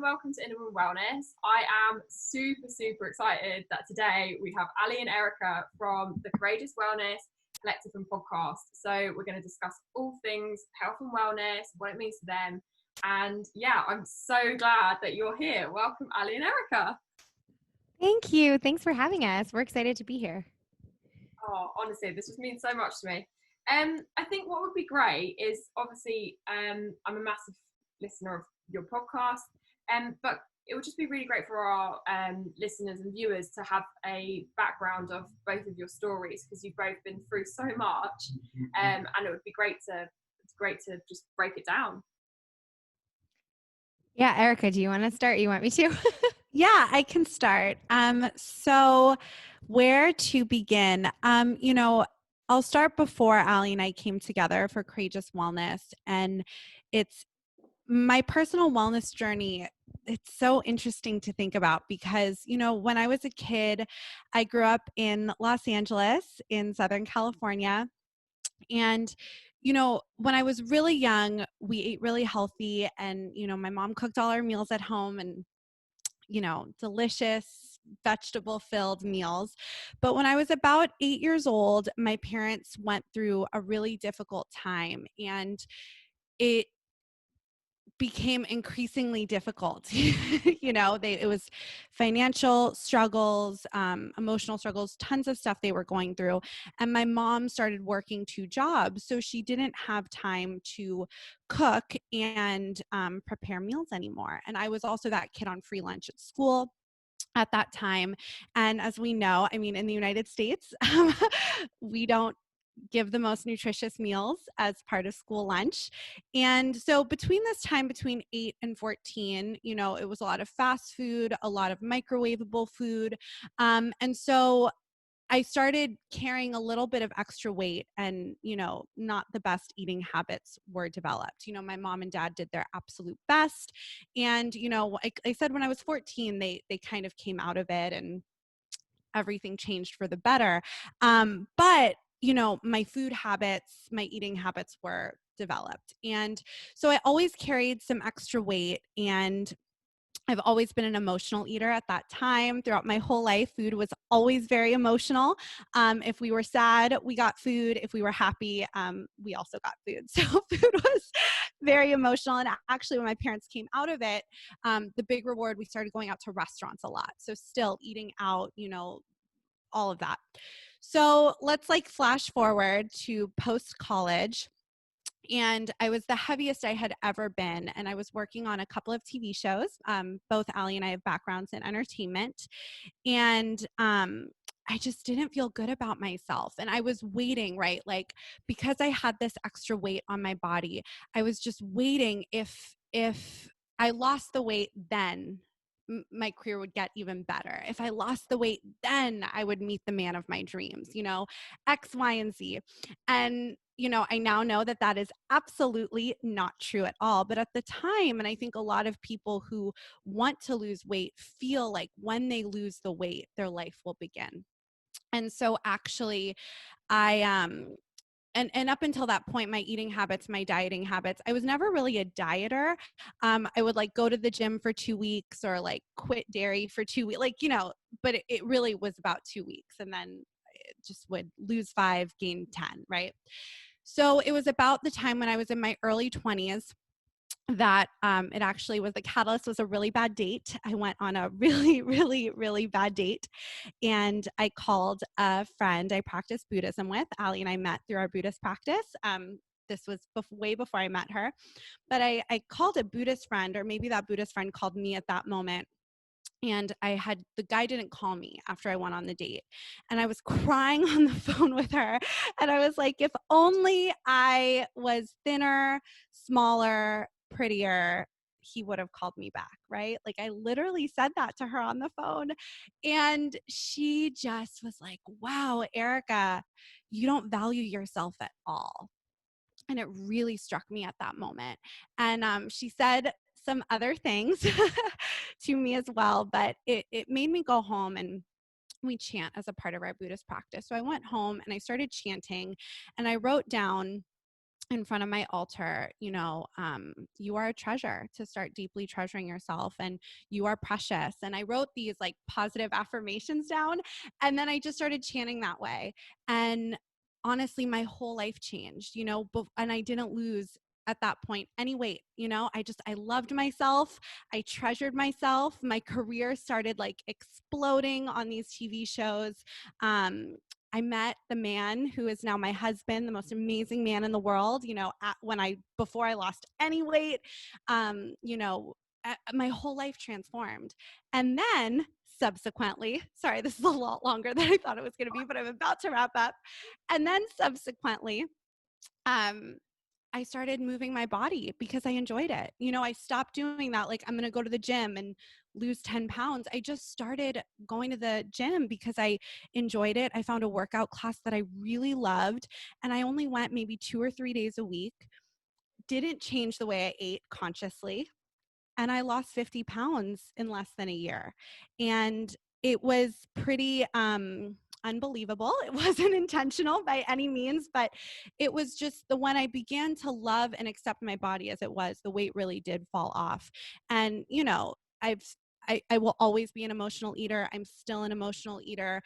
welcome to Inner Wellness. I am super excited that today we have Aly and Erica from the Courageous Wellness Collective and podcast. So we're going to discuss all things health and wellness, what it means to them. And yeah, I'm so glad that you're here. Welcome, Aly and Erica. Thank you. Thanks for having us. We're excited to be here. Oh, honestly, this just means so much to me. I think what would be great is obviously I'm a massive listener of your podcast, but it would just be really great for our listeners and viewers to have a background of both of your stories because you've both been through so much, and it would be great to just break it down. Yeah, Erica, do you want to start? You want me to? Yeah, I can start. So where to begin? I'll start before Aly and I came together for Courageous Wellness, and it's my personal wellness journey. It's so interesting to think about because, when I was a kid, I grew up in Los Angeles in Southern California. And, when I was really young, we ate really healthy and, my mom cooked all our meals at home and, delicious vegetable filled meals. But when I was about 8 years old, my parents went through a really difficult time and it became increasingly difficult. It was financial struggles, emotional struggles, tons of stuff they were going through. And my mom started working 2 jobs. So she didn't have time to cook and prepare meals anymore. And I was also that kid on free lunch at school at that time. And as we know, in the United States, we don't give the most nutritious meals as part of school lunch. And so between this time, between 8 and 14, it was a lot of fast food, a lot of microwavable food. And so I started carrying a little bit of extra weight and, not the best eating habits were developed. My mom and dad did their absolute best. And, I said when I was 14, they kind of came out of it and everything changed for the better. But my food habits, my eating habits were developed. And so I always carried some extra weight, and I've always been an emotional eater at that time. Throughout my whole life, food was always very emotional. If we were sad, we got food. If we were happy, we also got food. So food was very emotional. And actually, when my parents came out of it, the big reward, we started going out to restaurants a lot. So still eating out, all of that. So let's flash forward to post-college. And I was the heaviest I had ever been. And I was working on a couple of TV shows. Both Aly and I have backgrounds in entertainment. And I just didn't feel good about myself. And I was waiting, right? Because I had this extra weight on my body, I was just waiting if I lost the weight, then my career would get even better. If I lost the weight, then I would meet the man of my dreams, X, Y, and Z. And, I now know that that is absolutely not true at all. But at the time, and I think a lot of people who want to lose weight feel like when they lose the weight, their life will begin. And so actually, and up until that point, my eating habits, my dieting habits, I was never really a dieter. I would go to the gym for 2 weeks or quit dairy for 2 weeks, but it really was about 2 weeks. And then it just would lose 5, gain 10, right? So it was about the time when I was in my early 20s that it actually was the catalyst was a really bad date. I went on a really bad date, and I called a friend I practiced Buddhism with. Aly and I met through our Buddhist practice. This was way before I met her, but I called a Buddhist friend, or maybe that Buddhist friend called me at that moment. And the guy didn't call me after I went on the date. And I was crying on the phone with her. And I was like, if only I was thinner, smaller, prettier, he would have called me back, right? I literally said that to her on the phone. And she just was like, wow, Erica, you don't value yourself at all. And it really struck me at that moment. And she said some other things to me as well, but it made me go home, and we chant as a part of our Buddhist practice. So I went home and I started chanting, and I wrote down in front of my altar, you are a treasure, to start deeply treasuring yourself, and you are precious. And I wrote these like positive affirmations down, and then I just started chanting that way. And honestly, my whole life changed, and I didn't lose at that point any weight. I loved myself. I treasured myself. My career started like exploding on these TV shows. I met the man who is now my husband, the most amazing man in the world, before I lost any weight. My whole life transformed. And then subsequently, sorry, this is a lot longer than I thought it was going to be, but I'm about to wrap up. And then subsequently, I started moving my body because I enjoyed it. I stopped doing that. Like, I'm going to go to the gym and lose 10 pounds. I just started going to the gym because I enjoyed it. I found a workout class that I really loved, and I only went maybe 2 or 3 days a week. Didn't change the way I ate consciously. And I lost 50 pounds in less than a year. And it was pretty unbelievable. It wasn't intentional by any means, but it was just when I began to love and accept my body as it was, the weight really did fall off. And, I will always be an emotional eater. I'm still an emotional eater.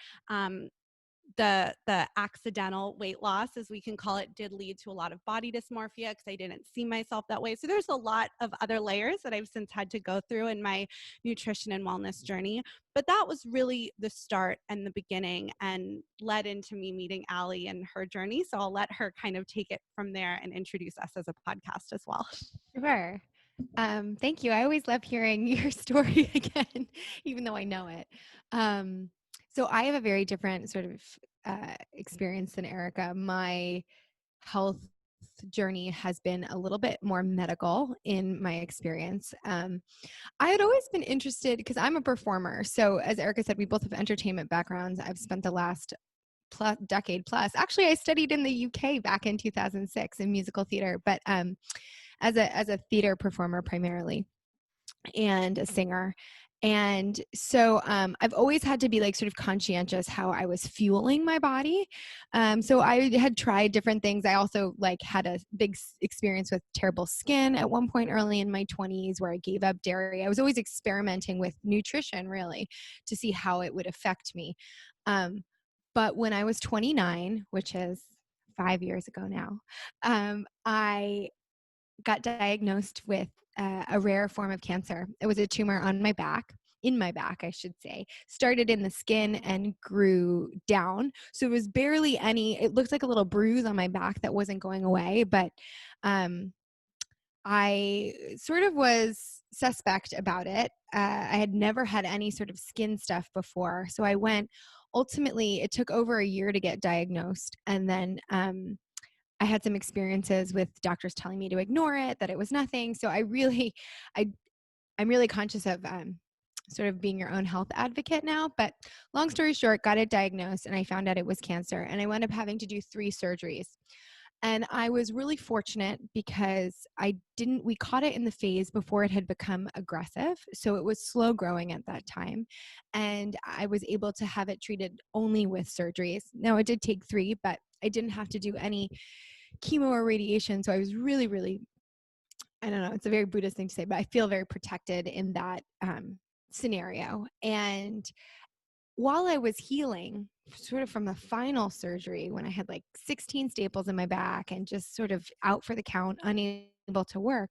The accidental weight loss, as we can call it, did lead to a lot of body dysmorphia because I didn't see myself that way. So there's a lot of other layers that I've since had to go through in my nutrition and wellness journey. But that was really the start and the beginning, and led into me meeting Aly and her journey. So I'll let her kind of take it from there and introduce us as a podcast as well. Sure. Thank you. I always love hearing your story again, even though I know it. So I have a very different sort of experience than Erica. My health journey has been a little bit more medical in my experience. I had always been interested because I'm a performer. So as Erica said, we both have entertainment backgrounds. I've spent the last decade plus. Actually, I studied in the UK back in 2006 in musical theater, but as a theater performer primarily, and a singer. And so I've always had to be like sort of conscientious how I was fueling my body. So I had tried different things. I also like had a big experience with terrible skin at one point early in my 20s where I gave up dairy. I was always experimenting with nutrition really to see how it would affect me. But when I was 29, which is 5 years ago now, I got diagnosed with a rare form of cancer. It was a tumor on my back, in my back, I should say. Started in the skin and grew down. So it was barely it looked like a little bruise on my back that wasn't going away. But I sort of was suspect about it. I had never had any sort of skin stuff before. So I went, ultimately, it took over a year to get diagnosed. And then I had some experiences with doctors telling me to ignore it, that it was nothing. So I'm really conscious of sort of being your own health advocate now. But long story short, got it diagnosed and I found out it was cancer. And I wound up having to do 3 surgeries. And I was really fortunate because we caught it in the phase before it had become aggressive. So it was slow growing at that time. And I was able to have it treated only with surgeries. Now it did take 3, but I didn't have to do any chemo or radiation. So I was really, really, I don't know, it's a very Buddhist thing to say, but I feel very protected in that scenario. And while I was healing, sort of from the final surgery, when I had like 16 staples in my back and just sort of out for the count, unable to work,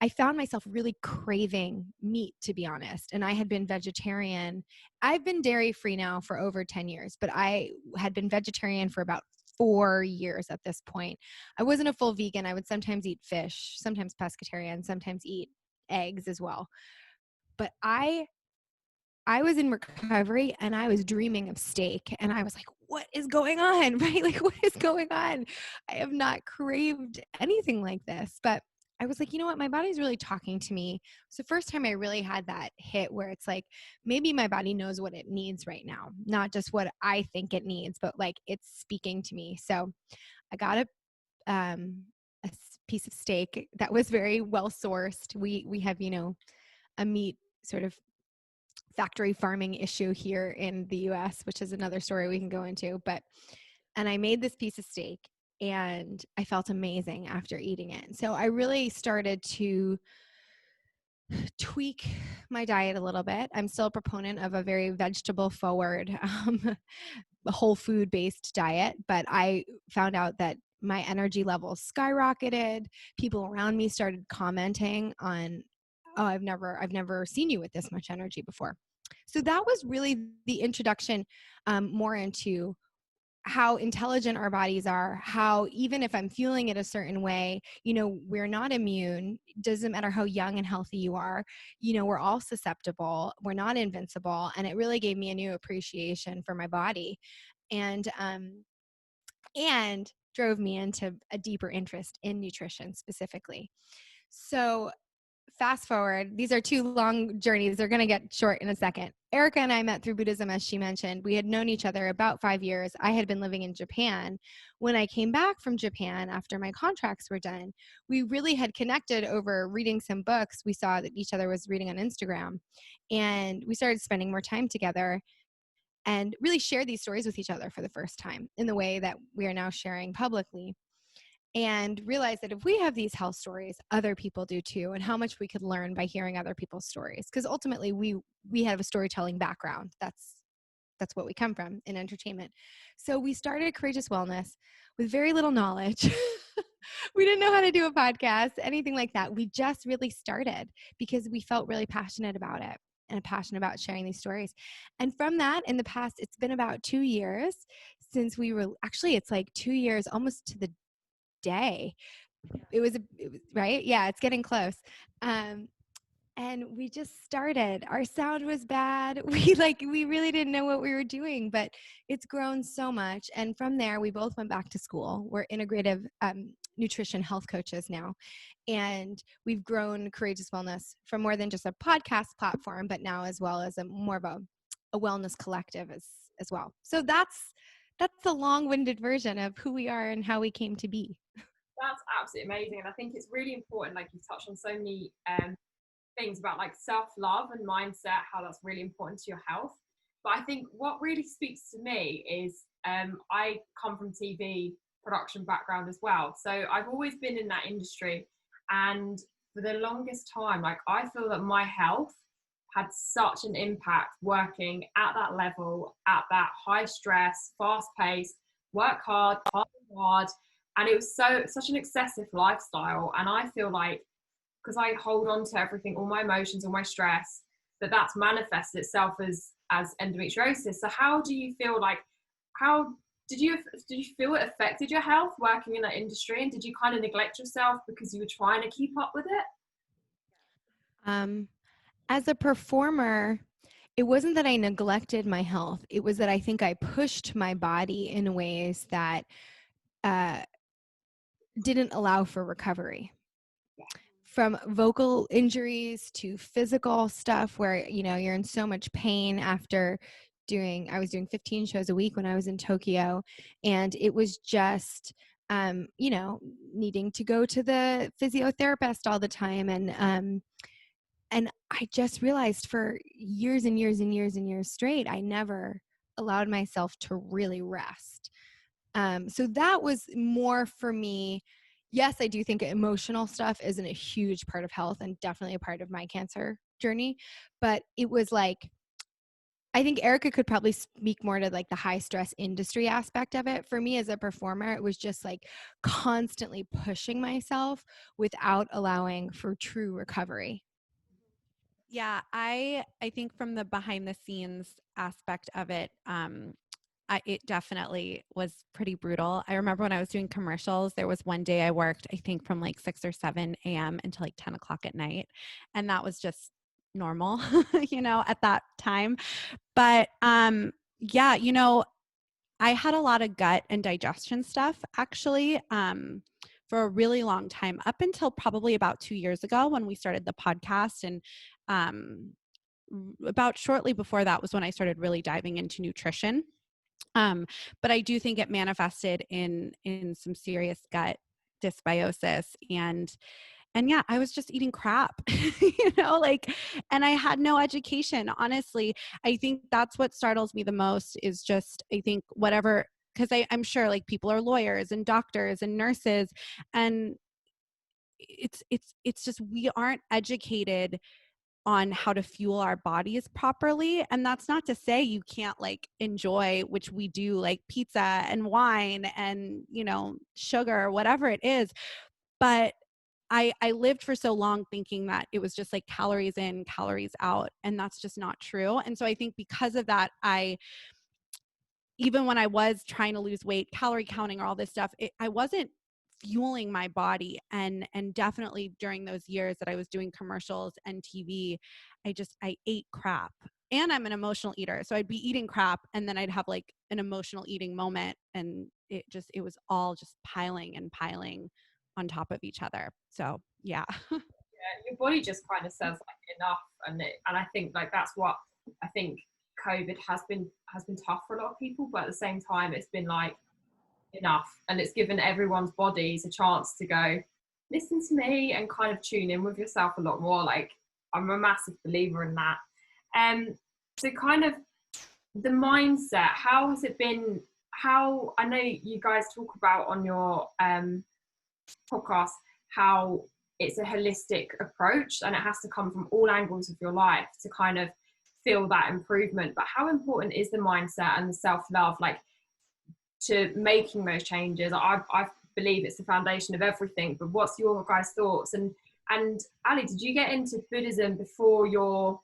I found myself really craving meat, to be honest. And I had been vegetarian. I've been dairy free now for over 10 years, but I had been vegetarian for about 4 years at this point. I wasn't a full vegan. I would sometimes eat fish, sometimes pescatarian, sometimes eat eggs as well. But I was in recovery and I was dreaming of steak and I was like, what is going on? Right? Like, what is going on? I have not craved anything like this. But I was like, you know what? My body's really talking to me. It's the first time I really had that hit where it's like, maybe my body knows what it needs right now, not just what I think it needs, but like it's speaking to me. So I got a piece of steak that was very well sourced. We have, a meat sort of factory farming issue here in the US, which is another story we can go into. And I made this piece of steak and I felt amazing after eating it. So I really started to tweak my diet a little bit. I'm still a proponent of a very vegetable forward, whole food based diet, but I found out that my energy levels skyrocketed. People around me started commenting on, "Oh, I've never seen you with this much energy before." So that was really the introduction, more into how intelligent our bodies are, how even if I'm feeling it a certain way, we're not immune. Doesn't matter how young and healthy you are, we're all susceptible. We're not invincible. And it really gave me a new appreciation for my body, and drove me into a deeper interest in nutrition specifically. So fast forward, these are two long journeys. They're going to get short in a second. Erica and I met through Buddhism, as she mentioned. We had known each other about 5 years. I had been living in Japan. When I came back from Japan after my contracts were done, we really had connected over reading some books. We saw that each other was reading on Instagram, and we started spending more time together and really shared these stories with each other for the first time in the way that we are now sharing publicly, and realize that if we have these health stories, other people do too, and how much we could learn by hearing other people's stories. Because ultimately, we have a storytelling background. That's what we come from in entertainment. So we started Courageous Wellness with very little knowledge. We didn't know how to do a podcast, anything like that. We just really started because we felt really passionate about it and passionate about sharing these stories. And from that, in the past, it's been about 2 years since it's like 2 years almost to the day. It was right. Yeah, it's getting close. And we just started. Our sound was bad. We really didn't know what we were doing, but it's grown so much. And from there, we both went back to school. We're integrative nutrition health coaches now. And we've grown Courageous Wellness from more than just a podcast platform, but now as well as more of a wellness collective as well. So that's the long-winded version of who we are and how we came to be. That's absolutely amazing. And I think it's really important, like you've touched on so many things about like self-love and mindset, how that's really important to your health. But I think what really speaks to me is I come from TV production background as well. So I've always been in that industry. And for the longest time, like I feel that my health had such an impact working at that level, at that high stress, fast paced, work hard, party hard. And it was such an excessive lifestyle. And I feel like, because I hold on to everything, all my emotions, all my stress, that's manifested itself as endometriosis. So how do you feel like, how did you feel it affected your health working in that industry? And did you kind of neglect yourself because you were trying to keep up with it? As a performer, it wasn't that I neglected my health. It was that I think I pushed my body in ways that didn't allow for recovery. From vocal injuries to physical stuff where, you're in so much pain after I was doing 15 shows a week when I was in Tokyo. And it was just, needing to go to the physiotherapist all the time. And I just realized for years and years and years and years straight, I never allowed myself to really rest. So that was more for me. Yes, I do think emotional stuff isn't a huge part of health and definitely a part of my cancer journey. But it was like, I think Erica could probably speak more to like the high stress industry aspect of it. For me as a performer, it was just like constantly pushing myself without allowing for true recovery. Yeah, I think from the behind the scenes aspect of it, it definitely was pretty brutal. I remember when I was doing commercials, there was one day I worked, I think from like 6 or 7 a.m. until like 10 o'clock at night. And that was just normal, at that time. But yeah, I had a lot of gut and digestion stuff actually for a really long time, up until probably about 2 years ago when we started the podcast. And about shortly before that was when I started really diving into nutrition. But I do think it manifested in some serious gut dysbiosis and yeah, I was just eating crap, and I had no education. Honestly, I think that's what startles me the most is just, I think whatever because I'm sure like people are lawyers and doctors and nurses, and it's just, we aren't educated on how to fuel our bodies properly. And that's not to say you can't like enjoy, which we do, like pizza and wine and, you know, sugar, whatever it is. But I lived for so long thinking that it was just like calories in, calories out, and that's just not true. And so I think because of that, even when I was trying to lose weight, calorie counting or all this stuff, I wasn't fueling my body. And definitely during those years that I was doing commercials and TV, I ate crap. And I'm an emotional eater. So I'd be eating crap and then I'd have like an emotional eating moment, and it was all just piling and piling on top of each other. So yeah. Yeah, your body just kind of says like enough, and I think like that's what I think COVID has been tough for a lot of people, but at the same time it's been like enough, and it's given everyone's bodies a chance to go, listen to me, and kind of tune in with yourself a lot more. Like, I'm a massive believer in that. So kind of the mindset, how has it been? How, I know you guys talk about on your podcast how it's a holistic approach and it has to come from all angles of your life to kind of feel that improvement. But how important is the mindset and the self-love, like, to making those changes? I believe it's the foundation of everything, but what's your guys' thoughts? And Aly, did you get into Buddhism before you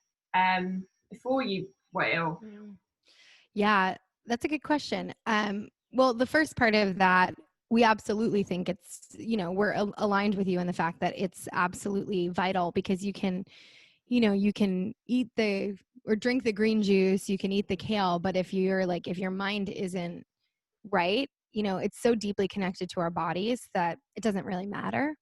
were ill? Yeah, that's a good question. Well, the first part of that, we absolutely think it's, you know, we're aligned with you in the fact that it's absolutely vital, because you can eat or drink the green juice, you can eat the kale, but if your mind isn't right, you know, it's so deeply connected to our bodies that it doesn't really matter.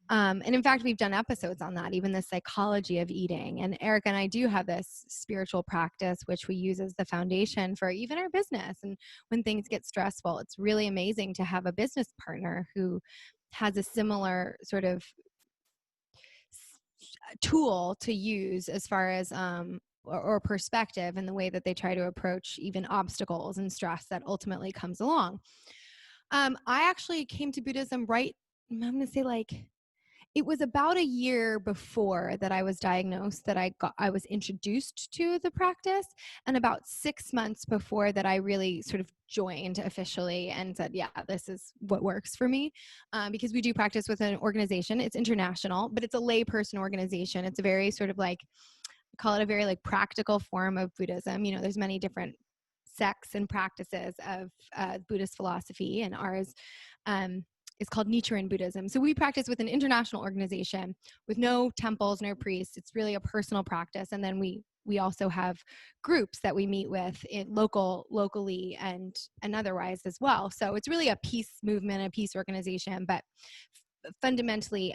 And in fact, we've done episodes on that, even the psychology of eating. And Erica and I do have this spiritual practice, which we use as the foundation for even our business. And when things get stressful, it's really amazing to have a business partner who has a similar sort of tool to use as far as or perspective in the way that they try to approach even obstacles and stress that ultimately comes along. I actually came to Buddhism I'm going to say like, it was about a year before that I was diagnosed that I was introduced to the practice, and about 6 months before that I really sort of joined officially and said, yeah, this is what works for me. Because we do practice with an organization. It's international, but it's a layperson organization. It's a very sort of like, I call it a very like practical form of Buddhism. You know, there's many different sects and practices of Buddhist philosophy, and ours is called Nichiren Buddhism. So we practice with an international organization with no temples, no priests. It's really a personal practice. And then we also have groups that we meet with locally and otherwise as well. So it's really a peace movement, a peace organization, but fundamentally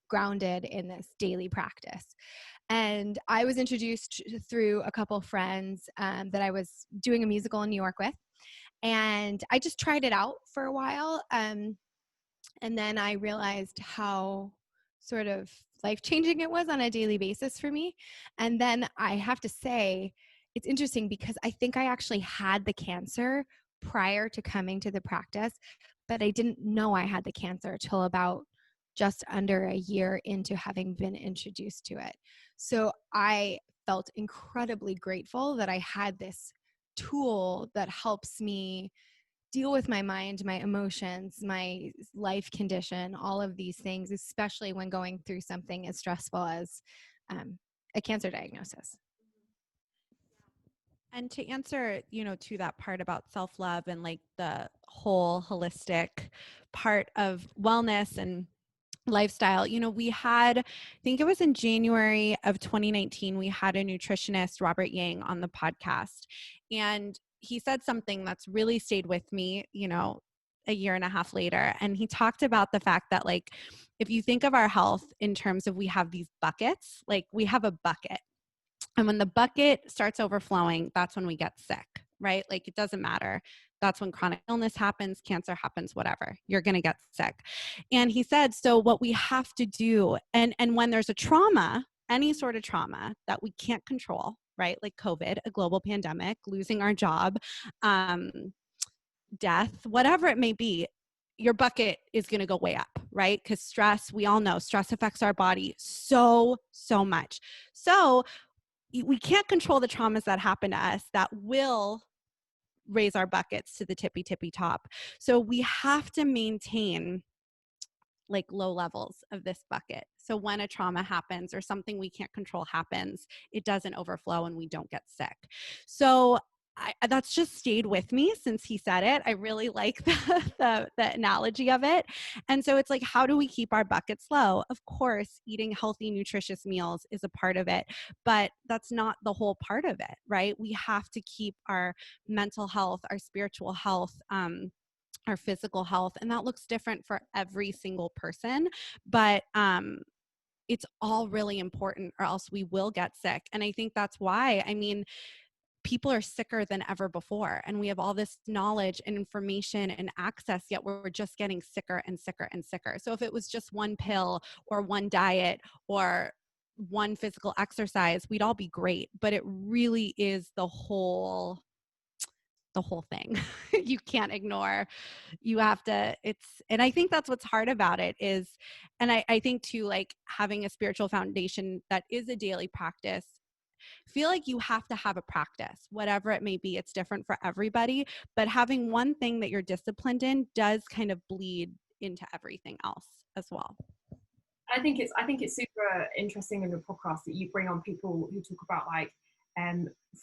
grounded in this daily practice. And I was introduced through a couple friends that I was doing a musical in New York with. And I just tried it out for a while. And then I realized how sort of life-changing it was on a daily basis for me. And then I have to say, it's interesting because I think I actually had the cancer prior to coming to the practice, but I didn't know I had the cancer till about just under a year into having been introduced to it. So I felt incredibly grateful that I had this tool that helps me deal with my mind, my emotions, my life condition, all of these things, especially when going through something as stressful as a cancer diagnosis. And to answer, to that part about self-love and like the whole holistic part of wellness and lifestyle, we had, I think it was in January of 2019, we had a nutritionist, Robert Yang, on the podcast. And he said something that's really stayed with me, a year and a half later. And he talked about the fact that, like, if you think of our health in terms of, we have these buckets, like we have a bucket. And when the bucket starts overflowing, that's when we get sick, right? Like, it doesn't matter. That's when chronic illness happens, cancer happens, whatever, you're going to get sick. And he said, so what we have to do, and when there's a trauma, any sort of trauma that we can't control, right? Like COVID, a global pandemic, losing our job, death, whatever it may be, your bucket is going to go way up, right? Because stress, we all know stress affects our body so much. So we can't control the traumas that happen to us that will raise our buckets to the tippy top. So we have to maintain like low levels of this bucket. So when a trauma happens or something we can't control happens, it doesn't overflow and we don't get sick. So that's just stayed with me since he said it. I really like the analogy of it. And so it's like, how do we keep our buckets low? Of course, eating healthy, nutritious meals is a part of it, but that's not the whole part of it, right? We have to keep our mental health, our spiritual health, our physical health, and that looks different for every single person. But it's all really important, or else we will get sick. And I think that's why, I mean, people are sicker than ever before, and we have all this knowledge and information and access, yet we're just getting sicker and sicker and sicker. So if it was just one pill or one diet or one physical exercise, we'd all be great. But it really is the whole thing. You can't ignore. You have to, and I think that's what's hard about it is, and I think too, like having a spiritual foundation that is a daily practice, feel like you have to have a practice, whatever it may be. It's different for everybody, but having one thing that you're disciplined in does kind of bleed into everything else as well. I think it's super interesting in your podcast that you bring on people who talk about like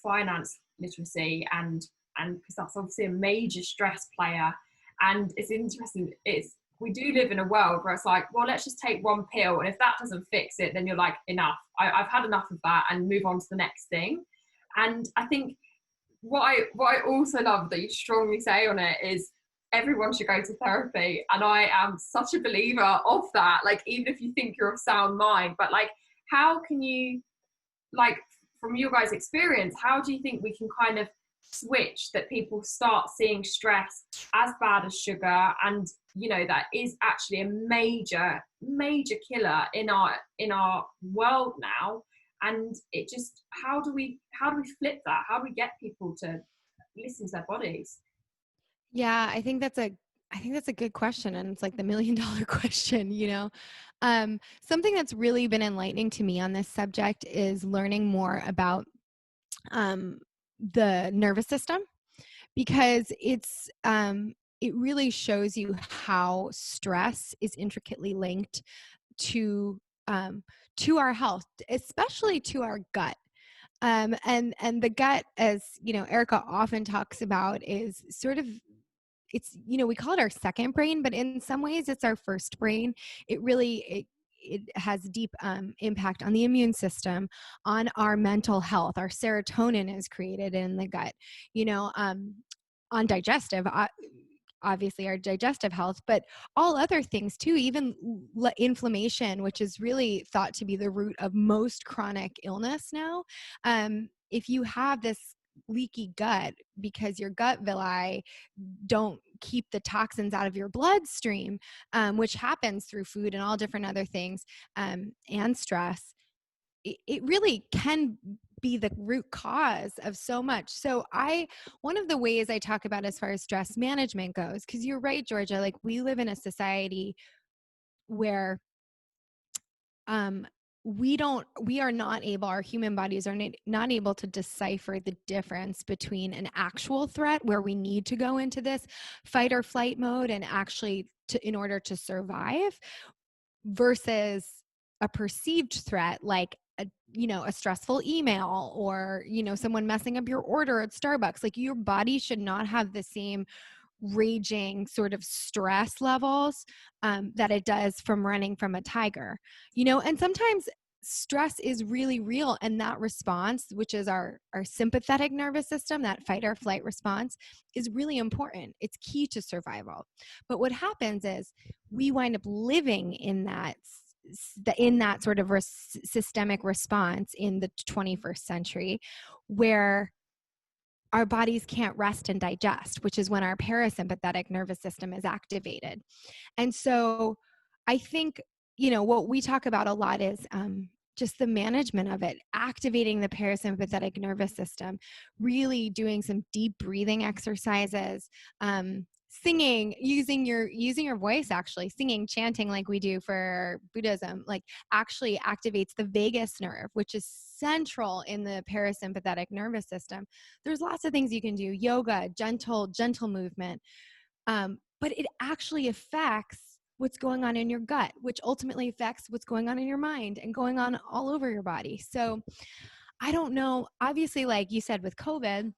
finance literacy and because that's obviously a major stress player. And it's interesting, we do live in a world where it's like, well, let's just take one pill, and if that doesn't fix it, then you're like, enough, I've had enough of that, and move on to the next thing. And I think what I also love that you strongly say on it is everyone should go to therapy, and I am such a believer of that. Like, even if you think you're of sound mind, but like, how can you, like, from your guys' experience, how do you think we can kind of switch that people start seeing stress as bad as sugar, and you know that is actually a major killer in our world now? And it just, how do we flip that? How do we get people to listen to their bodies? Yeah, I think that's a good question, and it's like the $1 million question, you know. Something that's really been enlightening to me on this subject is learning more about the nervous system, because it really shows you how stress is intricately linked to our health, especially to our gut. And the gut, as you know, Erica often talks about, is sort of, it's, you know, we call it our second brain, but in some ways it's our first brain. It has deep impact on the immune system, on our mental health. Our serotonin is created in the gut, you know, on digestive, obviously our digestive health, but all other things too, even inflammation, which is really thought to be the root of most chronic illness now. If you have this leaky gut because your gut villi don't keep the toxins out of your bloodstream, which happens through food and all different other things, and stress, it really can be the root cause of so much. So one of the ways I talk about as far as stress management goes, because you're right, Georgia, like we live in a society where our human bodies are not able to decipher the difference between an actual threat where we need to go into this fight or flight mode and actually in order to survive, versus a perceived threat like a stressful email, or someone messing up your order at Starbucks. Like, your body should not have the same raging sort of stress levels that it does from running from a tiger, and sometimes stress is really real, and that response, which is our sympathetic nervous system, that fight or flight response, is really important. It's key to survival. But what happens is we wind up living in that sort of systemic response in the 21st century, where our bodies can't rest and digest, which is when our parasympathetic nervous system is activated. And so I think, what we talk about a lot is just the management of it, activating the parasympathetic nervous system, really doing some deep breathing exercises, singing, using your voice, actually singing, chanting like we do for Buddhism, like actually activates the vagus nerve, which is central in the parasympathetic nervous system. There's lots of things you can do, yoga, gentle movement, but it actually affects what's going on in your gut, which ultimately affects what's going on in your mind and going on all over your body. So I don't know, obviously, like you said, with COVID,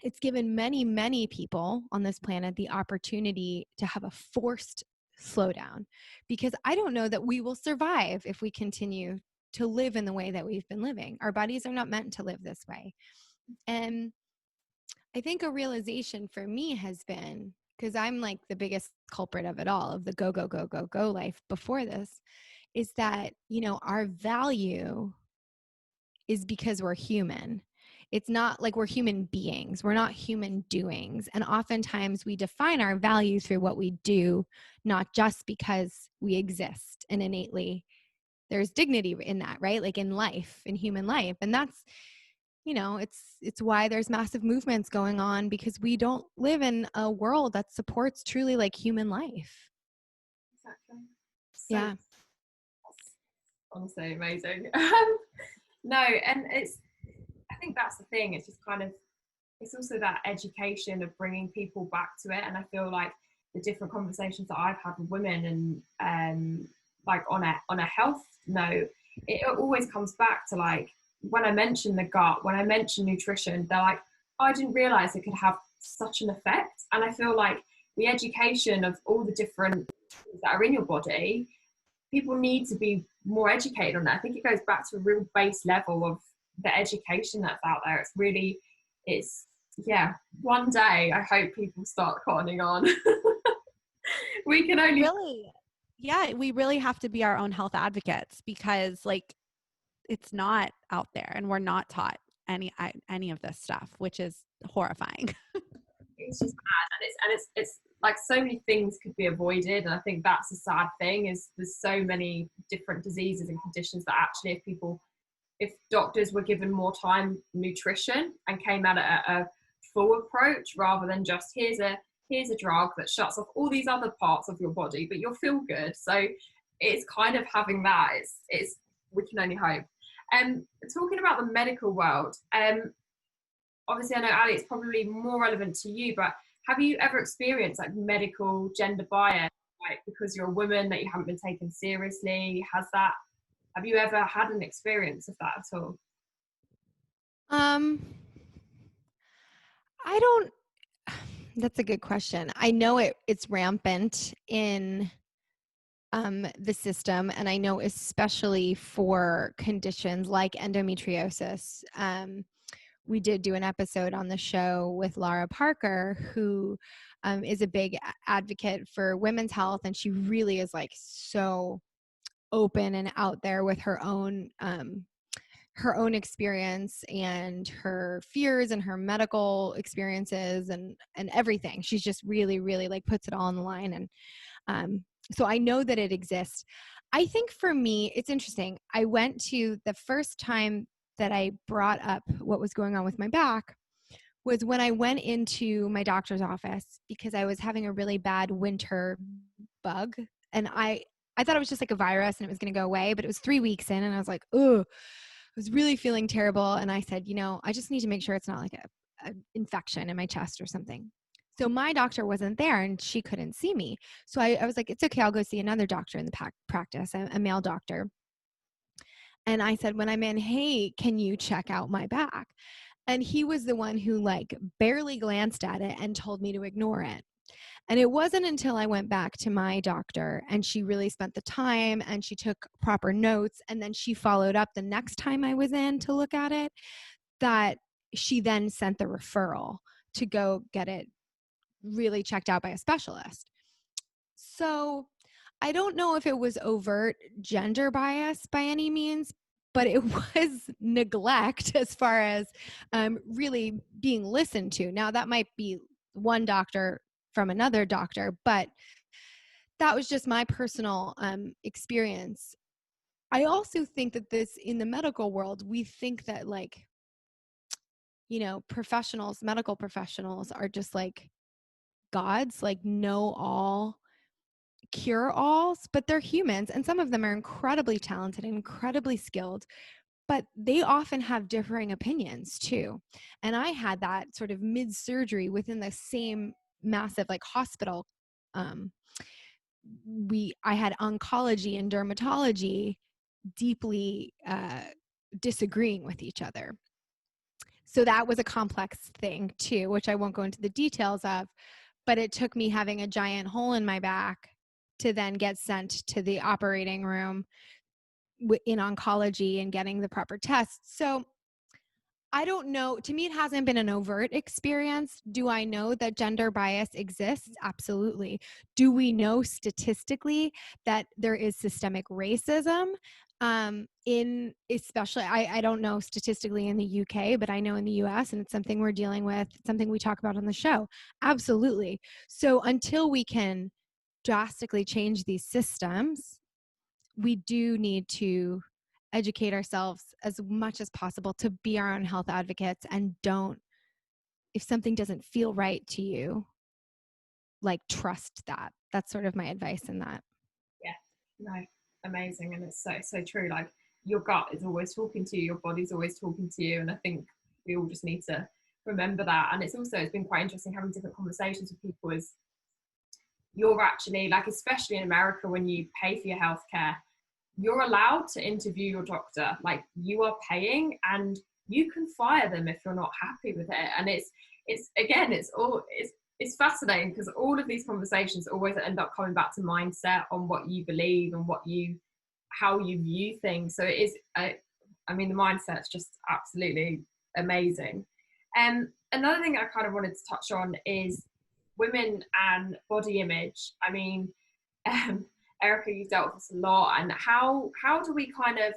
it's given many, many people on this planet the opportunity to have a forced slowdown, because I don't know that we will survive if we continue to live in the way that we've been living. Our bodies are not meant to live this way. And I think a realization for me has been, because I'm like the biggest culprit of it all, of the go, go, go, go, go life before this, is that, our value is because we're human. It's not like we're human beings. We're not human doings. And oftentimes we define our value through what we do, not just because we exist. And innately, there's dignity in that, right? Like in life, in human life. And that's, it's why there's massive movements going on, because we don't live in a world that supports truly like human life. Exactly. So, Yeah. Honestly, amazing. No, and I think that's the thing. It's just kind of, it's also that education of bringing people back to it. And I feel like the different conversations that I've had with women, and like on a health note, it always comes back to like, when I mention the gut, when I mention nutrition, they're like, oh, I didn't realize it could have such an effect. And I feel like the education of all the different things that are in your body, people need to be more educated on that. I think it goes back to a real base level of the education that's out there. One day I hope people start cottoning on. We can only we really have to be our own health advocates, because like it's not out there and we're not taught any of this stuff, which is horrifying. It's just bad, and it's like so many things could be avoided, and I think that's a sad thing, is there's so many different diseases and conditions that actually if doctors were given more time nutrition and came at a full approach, rather than just here's a drug that shuts off all these other parts of your body but you'll feel good. So it's kind of having that, it's we can only hope. Talking about the medical world, obviously I know, Ali, it's probably more relevant to you, but have you ever experienced like medical gender bias, like because you're a woman, that you haven't been taken seriously? Have you ever had an experience of that at all? I don't, that's a good question. I know it's rampant in the system, and I know especially for conditions like endometriosis. We did do an episode on the show with Laura Parker, who is a big advocate for women's health, and she really is like so open and out there with her own experience and her fears and her medical experiences and everything. She's just really, really like puts it all on the line. And so I know that it exists. I think for me, it's interesting. I went to the first time that I brought up what was going on with my back was when I went into my doctor's office, because I was having a really bad winter bug. And I thought it was just like a virus and it was going to go away, but it was 3 weeks in and I was like, oh, I was really feeling terrible. And I said, I just need to make sure it's not like a infection in my chest or something. So my doctor wasn't there and she couldn't see me. So I was like, it's okay. I'll go see another doctor in the practice, a male doctor. And I said, when I'm in, hey, can you check out my back? And he was the one who like barely glanced at it and told me to ignore it. And it wasn't until I went back to my doctor and she really spent the time and she took proper notes, and then she followed up the next time I was in to look at it, that she then sent the referral to go get it really checked out by a specialist. So I don't know if it was overt gender bias by any means, but it was neglect as far as really being listened to. Now, that might be one doctor from another doctor, but that was just my personal experience. I also think that this, in the medical world, we think that like, professionals, medical professionals are just like gods, like know all, cure alls, but they're humans. And some of them are incredibly talented and incredibly skilled, but they often have differing opinions too. And I had that sort of mid-surgery within the same massive like hospital. Um, I had oncology and dermatology deeply disagreeing with each other. So that was a complex thing too, which I won't go into the details of, but it took me having a giant hole in my back to then get sent to the operating room in oncology and getting the proper tests. So I don't know. To me, it hasn't been an overt experience. Do I know that gender bias exists? Absolutely. Do we know statistically that there is systemic racism? Especially, I don't know statistically in the UK, but I know in the US, and it's something we're dealing with, something we talk about on the show. Absolutely. So until we can drastically change these systems, we do need to educate ourselves as much as possible to be our own health advocates, and if something doesn't feel right to you, like trust that. That's sort of my advice in that. Yeah, no, amazing. And it's so true. Like your gut is always talking to you, your body's always talking to you. And I think we all just need to remember that. And it's been quite interesting having different conversations with people. Is you're actually, like, especially in America, when you pay for your healthcare, you're allowed to interview your doctor. Like, you are paying, and you can fire them if you're not happy with it. And it's fascinating, because all of these conversations always end up coming back to mindset, on what you believe and how you view things. So it is, the mindset's just absolutely amazing. And another thing I kind of wanted to touch on is women and body image. Erica, you've dealt with this a lot, and how do we kind of,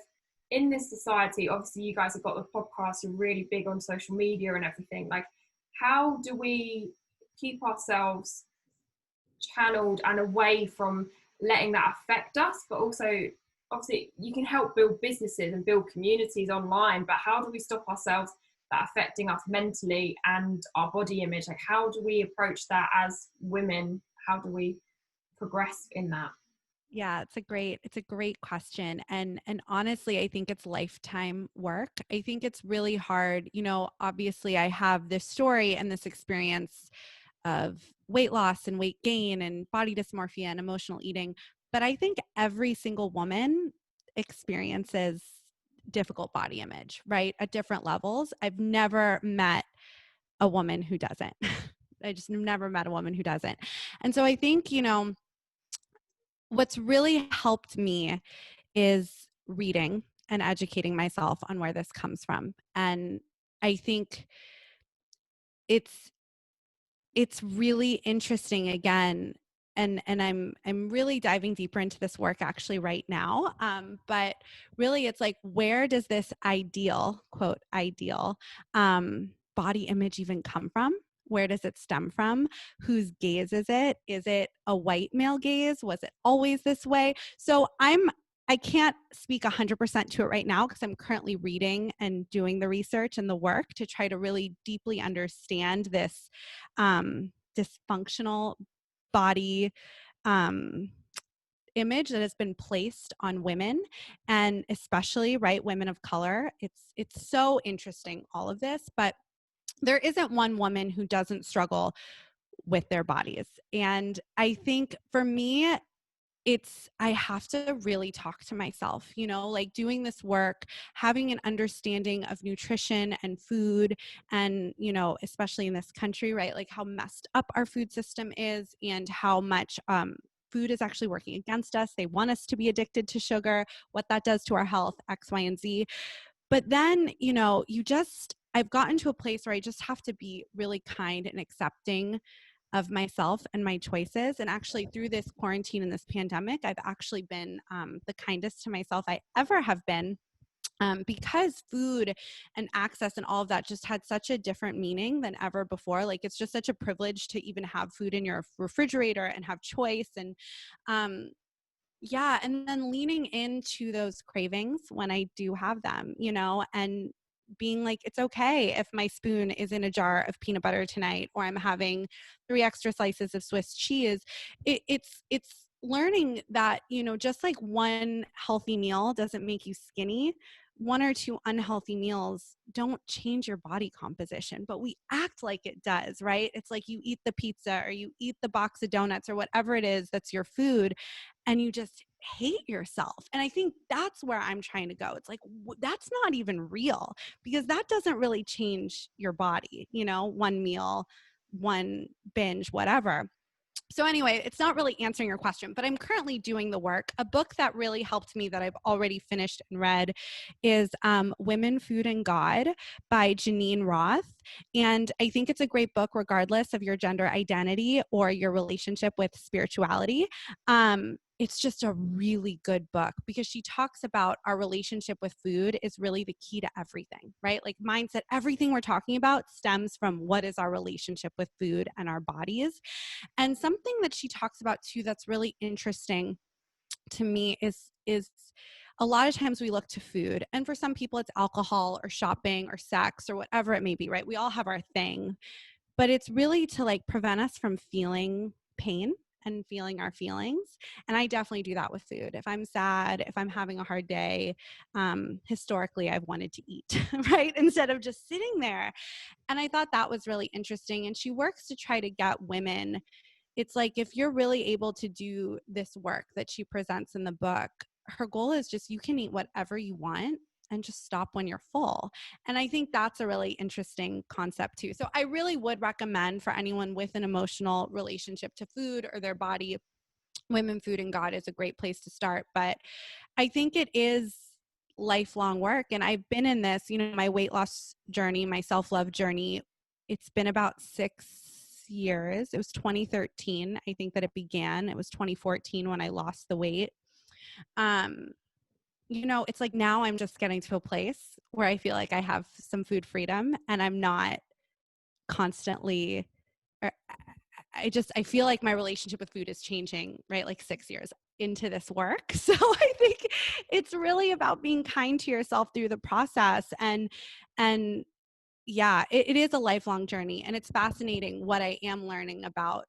in this society, obviously you guys have got the podcast, you're really big on social media and everything, like how do we keep ourselves channeled and away from letting that affect us? But also, obviously you can help build businesses and build communities online, but how do we stop ourselves that affecting us mentally and our body image? Like, how do we approach that as women? How do we progress in that? Yeah, it's a great question. And honestly, I think it's lifetime work. I think it's really hard. Obviously I have this story and this experience of weight loss and weight gain and body dysmorphia and emotional eating. But I think every single woman experiences difficult body image, right? At different levels. I've never met a woman who doesn't. I just never met a woman who doesn't. And so I think, what's really helped me is reading and educating myself on where this comes from. And I think it's really interesting again. And I'm really diving deeper into this work actually right now. But really it's like, where does this ideal, quote, ideal body image even come from? Where does it stem from? Whose gaze is it? Is it a white male gaze? Was it always this way? So I can't speak 100% to it right now, because I'm currently reading and doing the research and the work to try to really deeply understand this dysfunctional body image that has been placed on women, and especially, right, women of color. It's so interesting, all of this, but there isn't one woman who doesn't struggle with their bodies. And I think for me, I have to really talk to myself, like doing this work, having an understanding of nutrition and food, and, especially in this country, right? Like how messed up our food system is, and how much food is actually working against us. They want us to be addicted to sugar, what that does to our health, X, Y, and Z. But then, I've gotten to a place where I just have to be really kind and accepting of myself and my choices. And actually through this quarantine and this pandemic, I've actually been the kindest to myself I ever have been, because food and access and all of that just had such a different meaning than ever before. Like, it's just such a privilege to even have food in your refrigerator and have choice. And, Yeah. And then leaning into those cravings when I do have them, and being like, it's okay if my spoon is in a jar of peanut butter tonight, or I'm having 3 extra slices of Swiss cheese. It's learning that, just like one healthy meal doesn't make you skinny, 1 or 2 unhealthy meals don't change your body composition, but we act like it does, right? It's like you eat the pizza or you eat the box of donuts or whatever it is that's your food, and you just hate yourself. And I think that's where I'm trying to go. It's like, that's not even real, because that doesn't really change your body, 1 meal, 1 binge, whatever. So anyway, it's not really answering your question, but I'm currently doing the work. A book that really helped me that I've already finished and read is Women, Food, and God by Janine Roth. And I think it's a great book regardless of your gender identity or your relationship with spirituality. It's just a really good book because she talks about our relationship with food is really the key to everything, right? Like mindset, everything we're talking about stems from what is our relationship with food and our bodies. And something that she talks about too that's really interesting to me is a lot of times we look to food, and for some people it's alcohol or shopping or sex or whatever it may be, right? We all have our thing, but it's really to like prevent us from feeling pain and feeling our feelings. And I definitely do that with food. If I'm sad, if I'm having a hard day, historically I've wanted to eat, right? Instead of just sitting there. And I thought that was really interesting. And she works to try to get women, it's like if you're really able to do this work that she presents in the book, her goal is just you can eat whatever you want and just stop when you're full. And I think that's a really interesting concept too. So I really would recommend for anyone with an emotional relationship to food or their body, Women, Food, and God is a great place to start. But I think it is lifelong work. And I've been in this, my weight loss journey, my self-love journey. It's been about 6 years. It was 2013, I think, that it began. It was 2014 when I lost the weight. It's like now I'm just getting to a place where I feel like I have some food freedom and I'm not constantly, or I feel like my relationship with food is changing, right? Like 6 years into this work. So I think it's really about being kind to yourself through the process. And yeah, it is a lifelong journey. And it's fascinating what I am learning about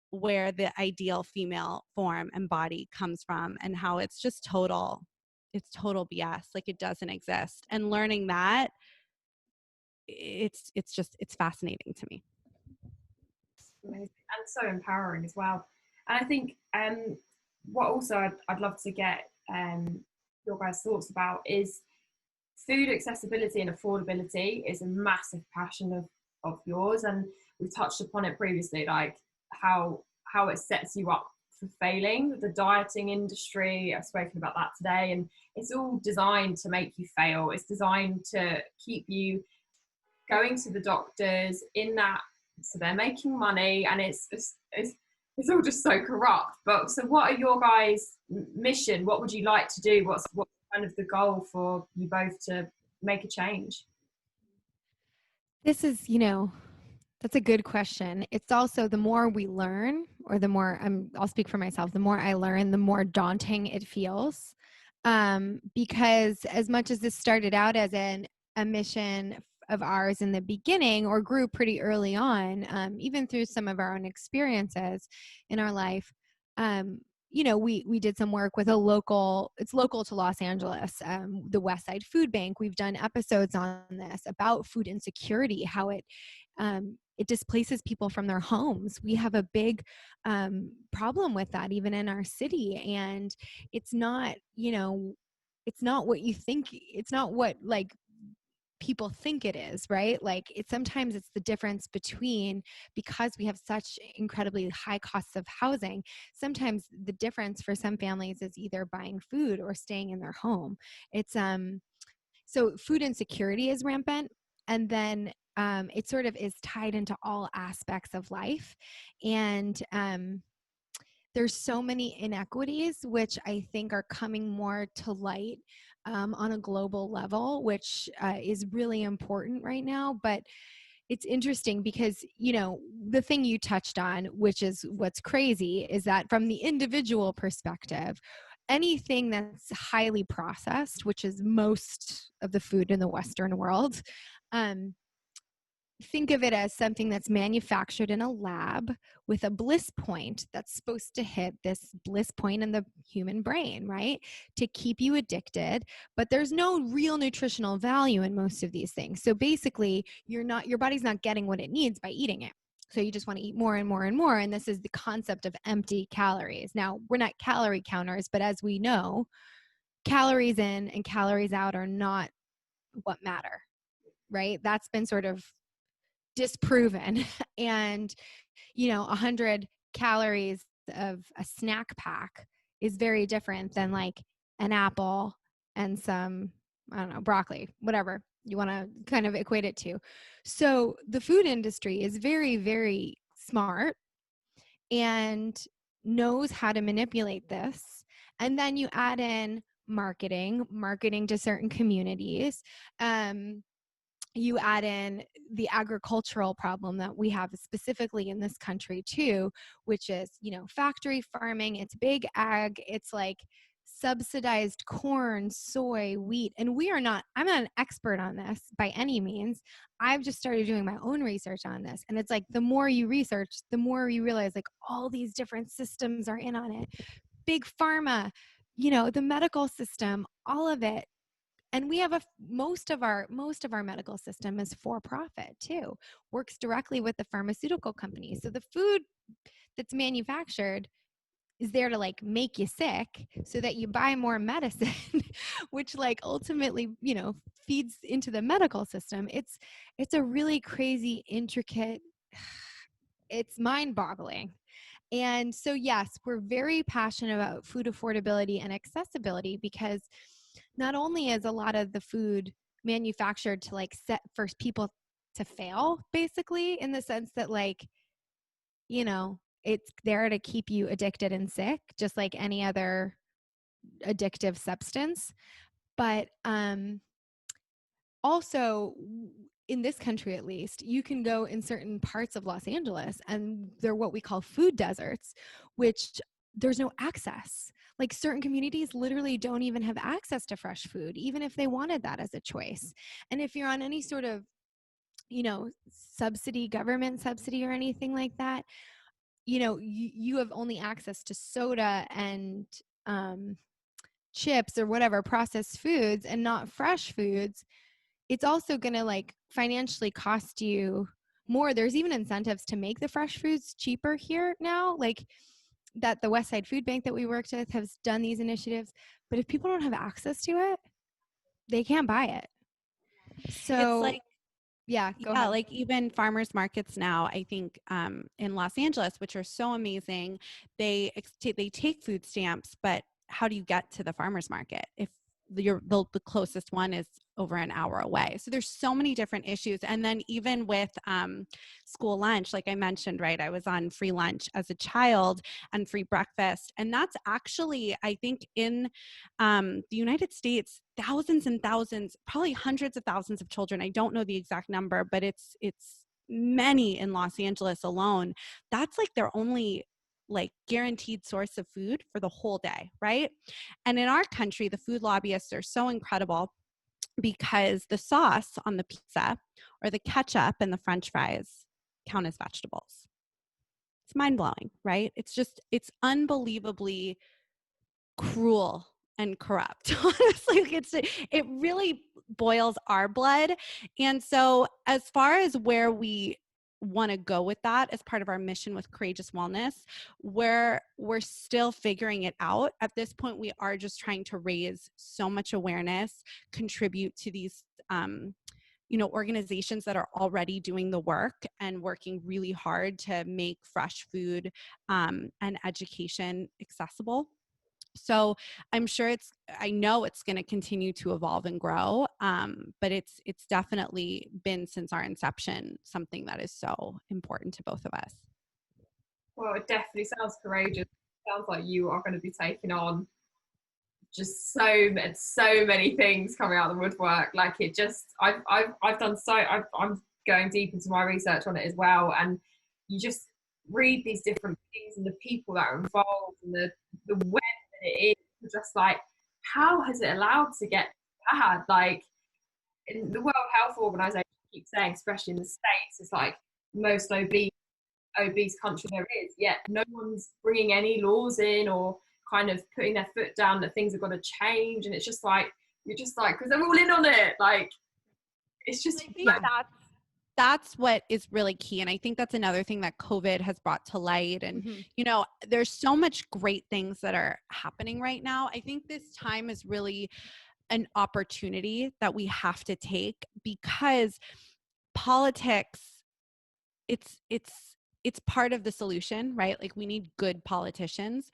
where the ideal female form and body comes from and how it's total BS. Like it doesn't exist. And learning that, it's fascinating to me. Amazing. And so empowering as well. And I think what also I'd love to get your guys' thoughts about is food accessibility and affordability is a massive passion of yours, and we've touched upon it previously, like how it sets you up for failing. The dieting industry, I've spoken about that today, and it's all designed to make you fail. It's designed to keep you going to the doctors in that, so they're making money, and it's all just so corrupt. But so what are your guys' mission? What would you like to do? What's kind of the goal for you both to make a change? This is, that's a good question. It's also the more we learn, or the more I'll speak for myself, the more I learn, the more daunting it feels. Because as much as this started out as a mission of ours in the beginning, or grew pretty early on, even through some of our own experiences in our life, we did some work with it's local to Los Angeles, the West Side Food Bank. We've done episodes on this about food insecurity, how it displaces people from their homes. We have a big problem with that even in our city. And it's not, it's not what you think. It's not what people think it is, right? Like sometimes it's the difference between, because we have such incredibly high costs of housing, sometimes the difference for some families is either buying food or staying in their home. It's so food insecurity is rampant, and then it sort of is tied into all aspects of life. And there's so many inequities, which I think are coming more to light on a global level, which is really important right now. But it's interesting because, the thing you touched on, which is what's crazy, is that from the individual perspective, anything that's highly processed, which is most of the food in the Western world, think of it as something that's manufactured in a lab with a bliss point that's supposed to hit this bliss point in the human brain, right? To keep you addicted. But there's no real nutritional value in most of these things. So basically, your body's not getting what it needs by eating it. So you just want to eat more and more and more. And this is the concept of empty calories. Now, we're not calorie counters, but as we know, calories in and calories out are not what matter, right? That's been sort of disproven. And 100 calories of a snack pack is very different than like an apple and some, I don't know, broccoli, whatever you want to kind of equate it to. So the food industry is very, very smart and knows how to manipulate this. And then you add in marketing to certain communities. You add in the agricultural problem that we have specifically in this country too, which is, factory farming, it's big ag, it's like subsidized corn, soy, wheat. And I'm not an expert on this by any means. I've just started doing my own research on this. And it's like, the more you research, the more you realize like all these different systems are in on it. Big pharma, the medical system, all of it. And we have most of our medical system is for profit too, works directly with the pharmaceutical companies. So the food that's manufactured is there to like make you sick so that you buy more medicine, which like ultimately, feeds into the medical system. It's a really crazy, intricate, it's mind-boggling. And so, yes, we're very passionate about food affordability and accessibility because not only is a lot of the food manufactured to like set for people to fail, basically, in the sense that like, it's there to keep you addicted and sick, just like any other addictive substance. But also, in this country at least, you can go in certain parts of Los Angeles and they're what we call food deserts, which there's no access. Like certain communities literally don't even have access to fresh food, even if they wanted that as a choice. And if you're on any sort of, government subsidy or anything like that, you have only access to soda and chips or whatever processed foods and not fresh foods. It's also going to like financially cost you more. There's even incentives to make the fresh foods cheaper here now, like that the West Side Food Bank that we worked with has done these initiatives. But if people don't have access to it, they can't buy it. So it's like, go ahead. Like even farmers markets now, I think in Los Angeles, which are so amazing, they take food stamps, but how do you get to the farmers market if the closest one is over an hour away? So there's so many different issues. And then even with school lunch, like I mentioned, right, I was on free lunch as a child and free breakfast. And that's actually, I think in the United States, thousands and thousands, probably hundreds of thousands of children. I don't know the exact number, but it's many in Los Angeles alone. That's like their only like guaranteed source of food for the whole day, right? And in our country, the food lobbyists are so incredible because the sauce on the pizza or the ketchup and the French fries count as vegetables. It's mind-blowing, right? It's unbelievably cruel and corrupt. Honestly, it really boils our blood. And so as far as where we want to go with that as part of our mission with Courageous Wellness, we're still figuring it out. At this point, we are just trying to raise so much awareness, contribute to these organizations that are already doing the work and working really hard to make fresh food and education accessible. So I'm sure I know it's going to continue to evolve and grow, but it's definitely been since our inception something that is so important to both of us. Well, it definitely sounds courageous. It sounds like you are going to be taking on just so many things coming out of the woodwork. Like it just, I'm going deep into my research on it as well, and you just read these different things and the people that are involved and the way that it is. You're just like, how has it allowed to get bad? Like, in the World Health Organization keeps saying, especially in the States, it's like most obese country there is, yet no one's bringing any laws in or kind of putting their foot down that things are going to change. And it's just like, you're just like, because they're all in on it, like, it's just, yeah, that's what is really key. And I think that's another thing that COVID has brought to light. And, you know, there's so much great things that are happening right now. I think this time is really an opportunity that we have to take, because politics, it's part of the solution, right? Like, we need good politicians,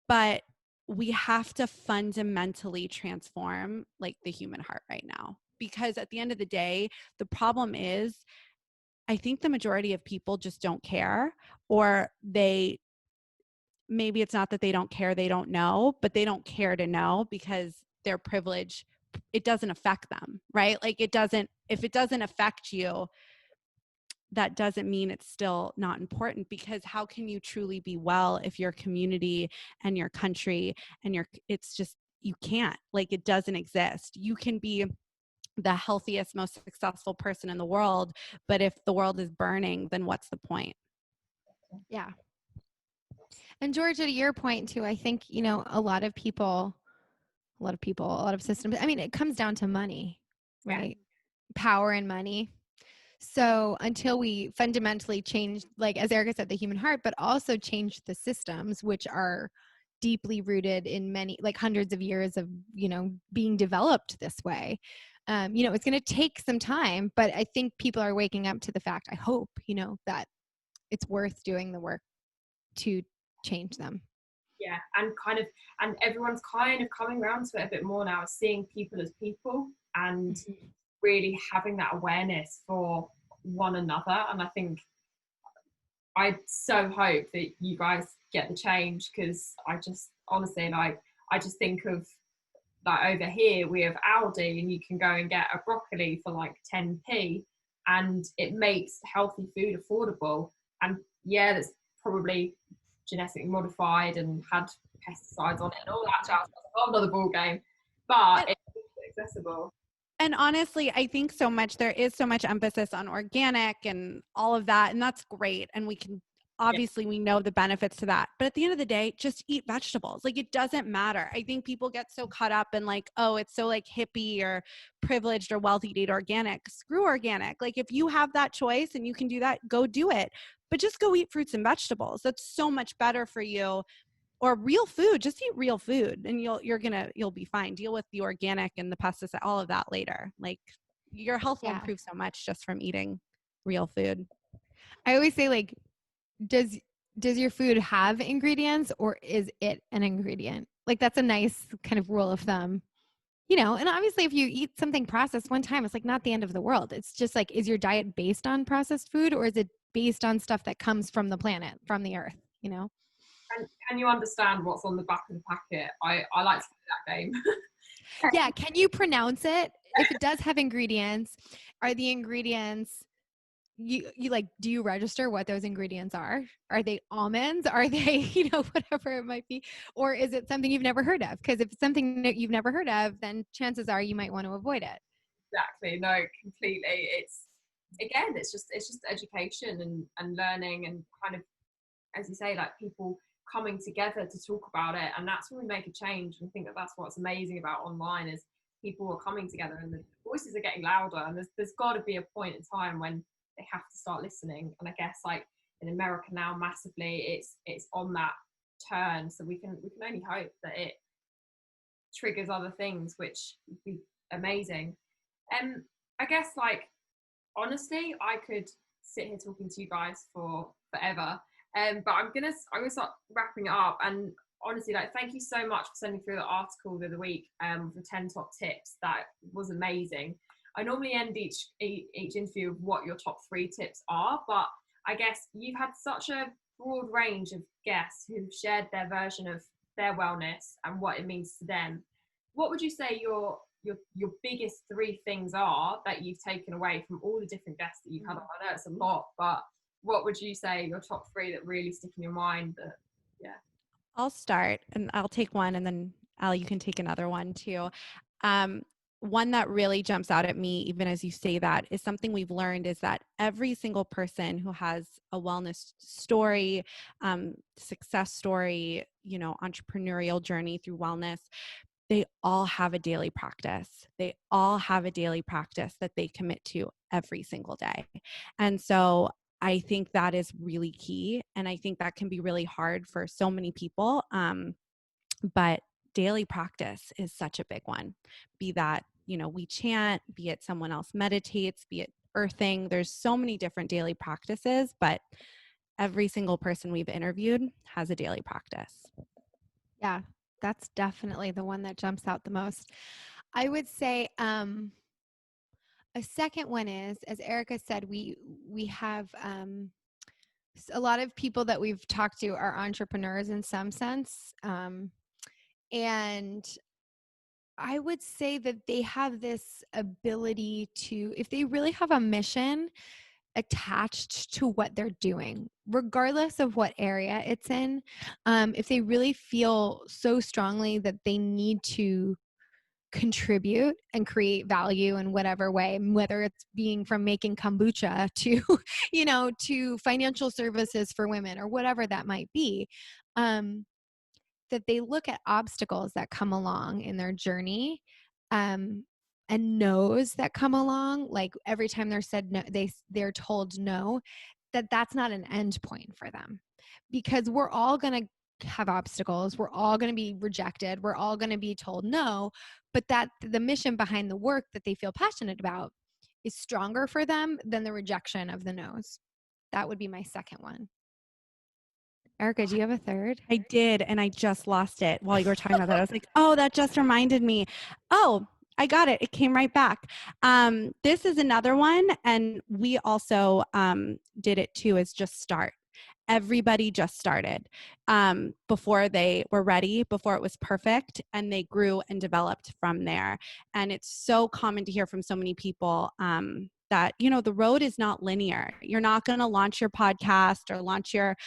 but we have to fundamentally transform like the human heart right now. Because at the end of the day, the problem is, I think the majority of people just don't care, or maybe it's not that they don't care, they don't know, but they don't care to know because their privilege, it doesn't affect them, right? Like, if it doesn't affect you, that doesn't mean it's still not important, because how can you truly be well if your community and your country and it's just, you can't, like, it doesn't exist. You can be the healthiest, most successful person in the world, but if the world is burning, then what's the point? Yeah. And Georgia, to your point too, I think, you know, a lot of systems, I mean, it comes down to money, right? Power and money. So until we fundamentally change, like, as Erica said, the human heart, but also change the systems, which are deeply rooted in many, like, hundreds of years of, you know, being developed this way. You know, it's going to take some time, but I think people are waking up to the fact, I hope, you know, that it's worth doing the work to change them. Yeah, and everyone's kind of coming around to it a bit more now, seeing people as people and really having that awareness for one another. And I think I so hope that you guys get the change, because I just honestly, like, I just think of, like, over here we have Aldi and you can go and get a broccoli for like 10p, and it makes healthy food affordable. And yeah, that's probably genetically modified and had pesticides on it and all that jazz. That's a whole other ball game, but it's accessible. And honestly, I think there is so much emphasis on organic and all of that, and that's great. And we can, obviously, we know the benefits to that. But at the end of the day, just eat vegetables. Like, it doesn't matter. I think people get so caught up in, like, oh, it's so, like, hippie or privileged or wealthy to eat organic. Screw organic. Like, if you have that choice and you can do that, go do it. But just go eat fruits and vegetables. That's so much better for you. Or real food, just eat real food and you'll be fine. Deal with the organic and the pesticide, all of that later. Like, your health will improve so much just from eating real food. I always say, like, does your food have ingredients, or is it an ingredient? Like, that's a nice kind of rule of thumb, you know. And obviously, if you eat something processed one time, it's like not the end of the world. It's just like, is your diet based on processed food, or is it based on stuff that comes from the planet, from the earth, you know? Can you understand what's on the back of the packet? I like to play that game. Yeah, can you pronounce it? If it does have ingredients, are the ingredients, you like, do you register what those ingredients are? Are they almonds? Are they, you know, whatever it might be? Or is it something you've never heard of? Because if it's something that you've never heard of, then chances are you might want to avoid it. Exactly. No, completely. It's just education and learning, and kind of, as you say, like, people coming together to talk about it. And that's when we make a change. And I think that that's what's amazing about online, is people are coming together and the voices are getting louder, and there's got to be a point in time when they have to start listening. And I guess, like, in America now, massively, it's on that turn. So we can only hope that it triggers other things, which would be amazing. I guess, like, honestly, I could sit here talking to you guys for forever. But I'm gonna start wrapping it up. And honestly, like, thank you so much for sending through the article of the week, the 10 top tips. That was amazing. I normally end each interview with what your top 3 tips are, but I guess you've had such a broad range of guests who've shared their version of their wellness and what it means to them. what would you say your biggest 3 things are that you've taken away from all the different guests that you've had on? I know it's a lot, but what would you say your top 3 that really stick in your mind? That I'll start and I'll take one, and then Aly, you can take another one too. Um, One that really jumps out at me, even as you say that, is something we've learned is that every single person who has a wellness story, success story, entrepreneurial journey through wellness, they all have a daily practice. They all have a daily practice that they commit to every single day. And so I think that is really key. And I think that can be really hard for so many people. But daily practice is such a big one. Be that, we chant, be it someone else meditates, be it earthing. There's so many different daily practices, but every single person we've interviewed has a daily practice. Yeah, that's definitely the one that jumps out the most. I would say a second one is, as Erica said, we have a lot of people that we've talked to are entrepreneurs in some sense. And I would say that they have this ability to, if they really have a mission attached to what they're doing, regardless of what area it's in, if they really feel so strongly that they need to contribute and create value in whatever way, whether it's being from making kombucha to, to financial services for women or whatever that might be, that they look at obstacles that come along in their journey, and no's that come along, like every time they're said no, they're told no, that's not an end point for them, because we're all going to have obstacles, we're all going to be rejected, we're all going to be told no, but that the mission behind the work that they feel passionate about is stronger for them than the rejection of the no's. That would be my second one. Erica, do you have a third? I did, and I just lost it while you were talking about that. I was like, oh, that just reminded me. Oh, I got it. It came right back. This is another one, and we also did it too, is just start. Everybody just started before they were ready, before it was perfect, and they grew and developed from there. And it's so common to hear from so many people that, the road is not linear. You're not going to launch your podcast or launch your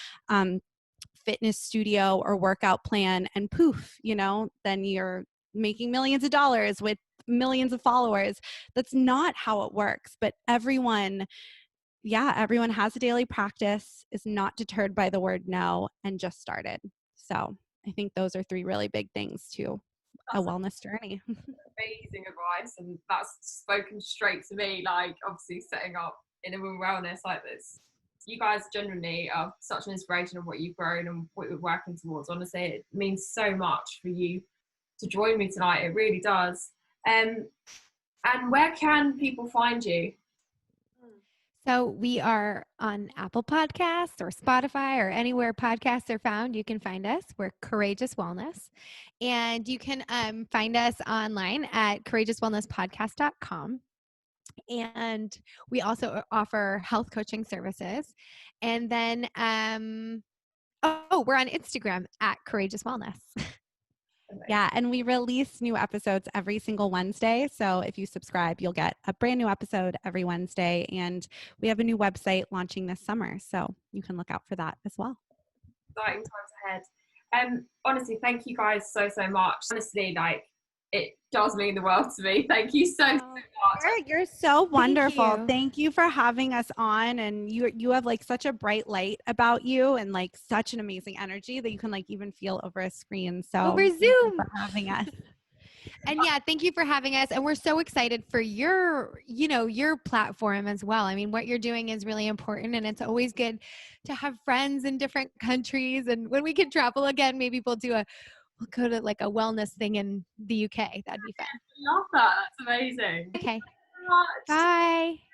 fitness studio or workout plan and poof, then you're making millions of dollars with millions of followers. That's not how it works. But everyone has a daily practice, is not deterred by the word no, and just started. So I think those are 3 really big things to a wellness journey. Amazing advice, and that's spoken straight to me. Like, obviously setting up Inner Wellness like this, you guys genuinely are such an inspiration of what you've grown and what you're working towards. Honestly, it means so much for you to join me tonight. It really does. And where can people find you? So we are on Apple Podcasts or Spotify or anywhere podcasts are found. You can find us. We're Courageous Wellness. And you can find us online at courageouswellnesspodcast.com. And we also offer health coaching services. And then, we're on Instagram at Courageous Wellness. Yeah, and we release new episodes every single Wednesday. So if you subscribe, you'll get a brand new episode every Wednesday. And we have a new website launching this summer, so you can look out for that as well. Exciting times ahead. Honestly, thank you guys so much. Honestly, it does mean the world to me. Thank you so much. You're so wonderful. Thank you for having us on. And you have such a bright light about you and such an amazing energy that you can even feel over a screen. So over Zoom for having us. And thank you for having us. And we're so excited for your platform as well. I mean, what you're doing is really important, and it's always good to have friends in different countries. And when we can travel again, maybe we'll go to a wellness thing in the UK. That'd be fun. I love that. That's amazing. Okay. Thank you so much. Bye.